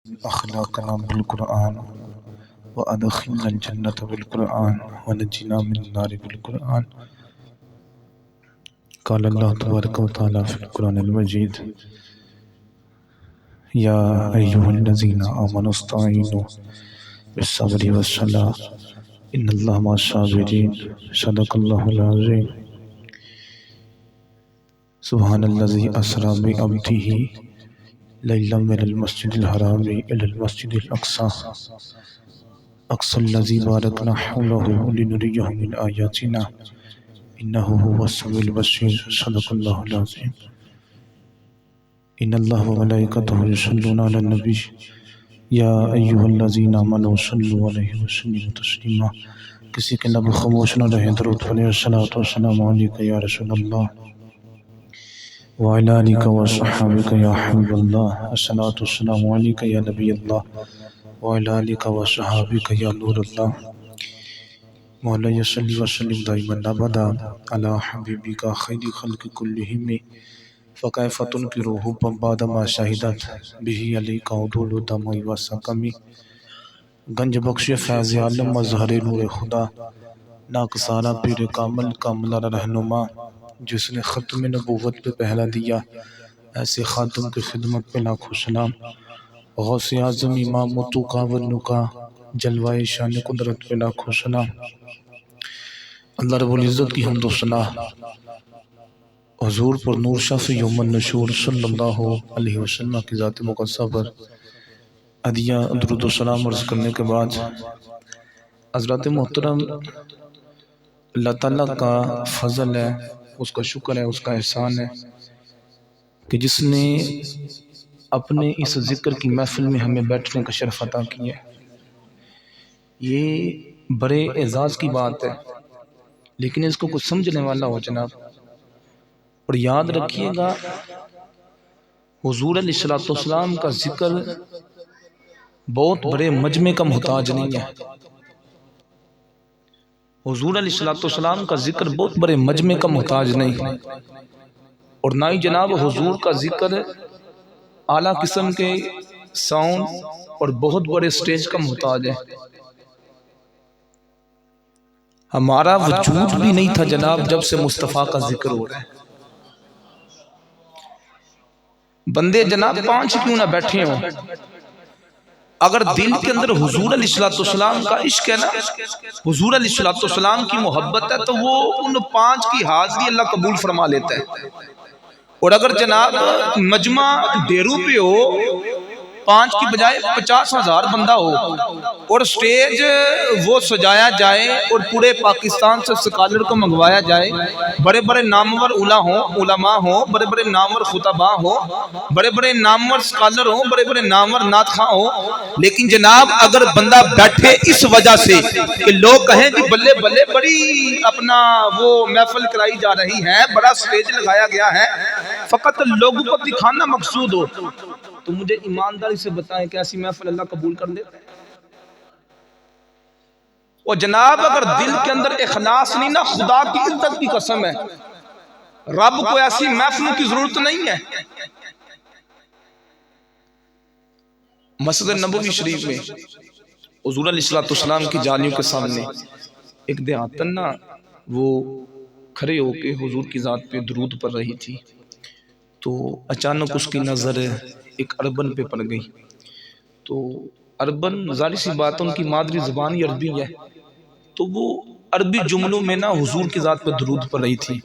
أخلاقنا بالقرآن وأدخلنا الجنة بالقرآن ونجنا من النار بالقرآن. قال الله تبارك وتعالى في القرآن المجيد: يا أيها الذين آمنوا استعينوا بالصبر والصلاة إن الله مع الصابرين. صدق الله العظيم. سبحان الذي أسرى بعبده ليلا من المسجد الحرام إلى المسجد الأقصى الذي باركنا حوله لنريه من آياتنا إنه هو السميع البصير. صدق الله العظيم. إن الله وملائكته يصلون على النبي يا أيها الذين آمنوا صلوا عليه وسلموا تسليما. کسی کے لب خاموش نہ رہے، درود پڑھیں: الصلاۃ والسلام علیک یا رسول اللہ وعلی آلک وصحبک یا حبیب اللہ. الصلاۃ والسلام علیک یا نبی اللہ وعلی آلک وصحبک یا نور اللہ. مولا صلی وسلم دائما ابدا علی حبیبک خیر خلق کلہم فکیف تنکر حبا بعد ما شہدت بہ علیک عدول دم و سقم. گنج بخش فیض عالم مظہر نور خدا ناقصانہ پیر کامل کاملہ رہنما، جس نے ختم نبوت پہ پہلا دیا، ایسے خاتم کی خدمت پہ لاکھوں سلام. غوث اعظم امام متوقع ورنکا جلوہ شان قدرت پہ لاکھوں سلام. اللہ رب العزت کی حمد و ثنا حضور پر نور شف یوم النشور صلی اللہ علیہ وسلم کی ذات مقدسہ پر عدیہ درود و سلام عرض کرنے کے بعد، حضرات محترم، اللہ تعالیٰ کا فضل ہے، اس کا شکر ہے، اس کا احسان ہے کہ جس نے اپنے اس ذکر کی محفل میں ہمیں بیٹھنے کا شرف عطا کیا ہے. یہ بڑے اعزاز کی بات ہے، لیکن اس کو کچھ سمجھنے والا ہو جناب. اور یاد رکھیے گا، حضور علیہ السلام کا ذکر بہت بڑے مجمع کا محتاج نہیں ہے. حضور علیہ السلام کا ذکر بہت بڑے مجمع کا محتاج نہیں، اور نہ ہی جناب حضور کا ذکر اعلیٰ قسم کے ساؤنڈ اور بہت بڑے سٹیج کا محتاج ہے. ہمارا وجود بھی نہیں تھا جناب جب سے مصطفیٰ کا ذکر ہو رہا ہے. بندے جناب 5 کیوں نہ بیٹھے ہوں، اگر دل کے اندر حضور علیہ السلام کا عشق ہے نا، حضور علیہ السلام کی محبت ہے، تو وہ ان 5 کی حاضری اللہ قبول فرما لیتا ہے. اور اگر جناب مجمع ڈیرو پہ ہو، 5 کی بجائے 50,000 بندہ ہو، اور سٹیج وہ سجایا جائے اور پورے پاکستان سے سکالر کو منگوایا جائے، بڑے بڑے نامور علماء ہوں، بڑے بڑے نامور خطباء ہوں، بڑے بڑے نامور سکالر ہوں، بڑے بڑے نامور نعت خواں ہوں، لیکن جناب اگر بندہ بیٹھے اس وجہ سے کہ لوگ کہیں کہ بلے بلے بڑی اپنا وہ محفل کرائی جا رہی ہے، بڑا سٹیج لگایا گیا ہے، فقط لوگوں کو دکھانا مقصود ہو، تو مجھے ایمانداری سے بتائیں کہ ایسی محفل اللہ قبول کر لیتا ہے؟ اور جناب اگر دل کے اندر اخلاص نہیں نا، خدا کی عزت کی قسم ہے، رب کو ایسی محفلوں کی ضرورت نہیں ہے. مسجد نبوی شریف میں حضور علیہ السلام کی جالیوں کے سامنے ایک دیہاتن نا، وہ کھڑے ہو کے حضور کی ذات پہ درود پڑھ رہی تھی. تو اچانک اس کی نظر ایک اربن پہ پڑ گئی. تو اربن ظاہر سی بات ان کی مادری زبان ہی عربی ہے، تو وہ عربی جملوں میں نا حضور کی ذات پہ درود پڑھ رہی تھی.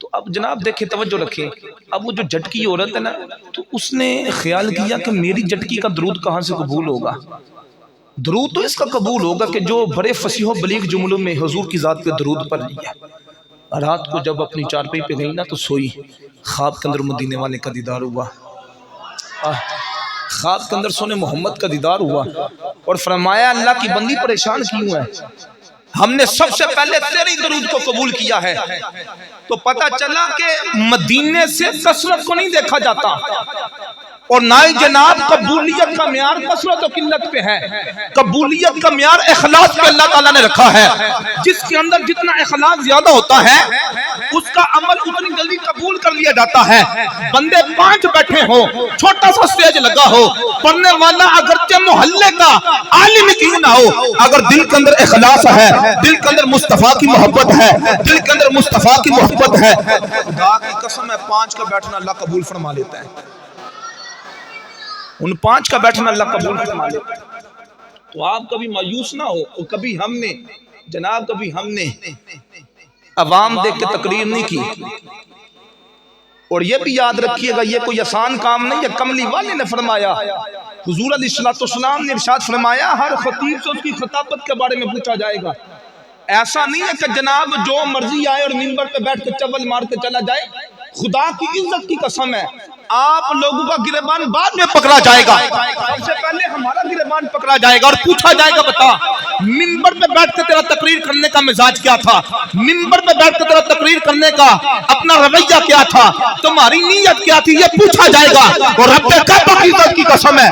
تو اب جناب دیکھیں، توجہ رکھیں، اب وہ جو جھٹکی عورت ہے نا، تو اس نے خیال کیا کہ میری جھٹکی کا درود کہاں سے قبول ہوگا؟ درود تو اس کا قبول ہوگا کہ جو بڑے فصیح و بلیغ جملوں میں حضور کی ذات پہ درود پڑھ رہی ہے. رات کو جب اپنی چارپائی پہ گئی نا، تو سوئی، خواب کے اندر مدینے والے کا دیدار ہوا. خواب کے اندر سونے محمد کا دیدار ہوا، اور فرمایا اللہ کی بندی پریشان کیوں ہے؟ ہم نے سب سے پہلے تیری درود کو قبول کیا ہے. تو پتہ چلا کہ مدینے سے کثرت کو نہیں دیکھا جاتا، اور نہ ہی جناب قبولیت کا معیار کثرت و قلت پہ ہے، قبولیت کا معیار اخلاص پہ اللہ تعالیٰ نے رکھا ہے۔ جس کے اندر جتنا اخلاص زیادہ ہوتا ہے اس کا عمل اتنی جلدی قبول کر لیا جاتا ہے۔ بندے 5 بیٹھے ہو، چھوٹا سا سٹیج لگا ہو، پڑھنے والا اگرچہ محلے کا عالم کیوں نہ ہو، اگر دل کے اندر اخلاص ہے، دل کے اندر مصطفیٰ کی محبت ہے، دل کے اندر مصطفیٰ کی محبت ہے، خدا کی قسم ہے 5 کا بیٹھنا اللہ قبول فرما لیتا ہے۔ ان 5 کا بیٹھنا اللہ قبول فرما لیتا ہے۔ تو آپ کبھی مایوس نہ ہو، اور کبھی ہم نے عوام دیکھ کے تقریر نہیں کی۔ اور یہ بھی یاد رکھیے گا یہ کوئی آسان کام نہیں ہے۔ کملی والے نے فرمایا، حضور علیہ السلام نے ارشاد فرمایا ہر خطیب سے اس کی خطابت کے بارے میں پوچھا جائے گا۔ ایسا نہیں ہے کہ جناب جو مرضی آئے اور منبر پہ بیٹھ کے چول مار کے چلا جائے۔ خدا کی عزت کی قسم ہے آپ لوگوں کا گریبان بعد میں پکڑا جائے گا، سب سے پہلے ہمارا گریبان پکڑا جائے گا اور پوچھا جائے گا بتا منبر پہ بیٹھ کے تیرا تقریر کرنے کا مزاج کیا تھا، منبر پہ بیٹھ کے تیرا تقریر کرنے کا اپنا رویہ کیا تھا، تمہاری نیت کیا تھی، یہ پوچھا جائے گا۔ اور رب کعبہ کی عزت کی قسم ہے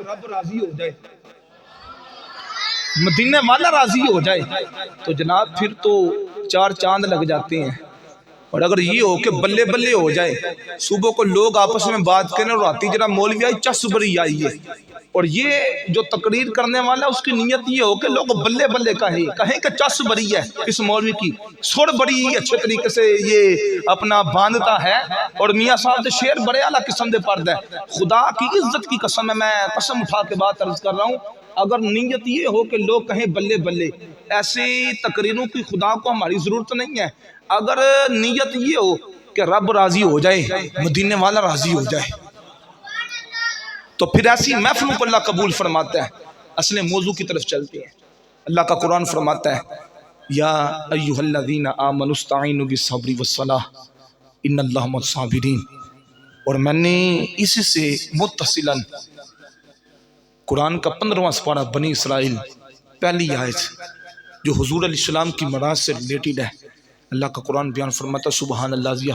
رب راضی ہو جائے، مدینے والا راضی ہو جائے تو جناب پھر تو 4 چاند لگ جاتے ہیں۔ اور اگر یہ ہو کہ بلے بلے ہو جائے، صبح کو لوگ آپس میں بات کریں اور آتی جناب مولوی آئی چس بری آئی ہے، اور یہ جو تقریر کرنے والا اس کی نیت یہ ہو کہ لوگ بلے بلے کہیں کہ چس بری ہے، اس مولوی کی سر بڑی اچھے طریقے سے یہ اپنا باندھتا ہے، اور میاں صاحب دے شیر بڑے اعلیٰ قسم دے پڑھ ہے۔ خدا کی عزت کی قسم ہے، میں قسم اٹھا کے بات عرض کر رہا ہوں، اگر نیت یہ ہو کہ لوگ کہیں بلے بلے، ایسی تقریروں کی خدا کو ہماری ضرورت نہیں ہے۔ اگر نیت یہ ہو کہ رب راضی ہو جائے، مدینے والا راضی ہو جائے، تو پھر ایسی محفلوں کو اللہ قبول فرماتا ہے۔ اصل موضوع کی طرف چلتے ہیں۔ اللہ کا قرآن فرماتا ہے یا ایھا الذین آمنوا استعینوا بالصبر والصلاۃ ان اللہ مع الصابرین، اور میں نے اس سے متصلاً قرآن کا 15واں سپارہ بنی اسرائیل پہلی آیت جو حضور علیہ السلام کی معراج سے ریلیٹڈ ہے، اللہ کا قرآن بیان فرماتا سبحان اللہ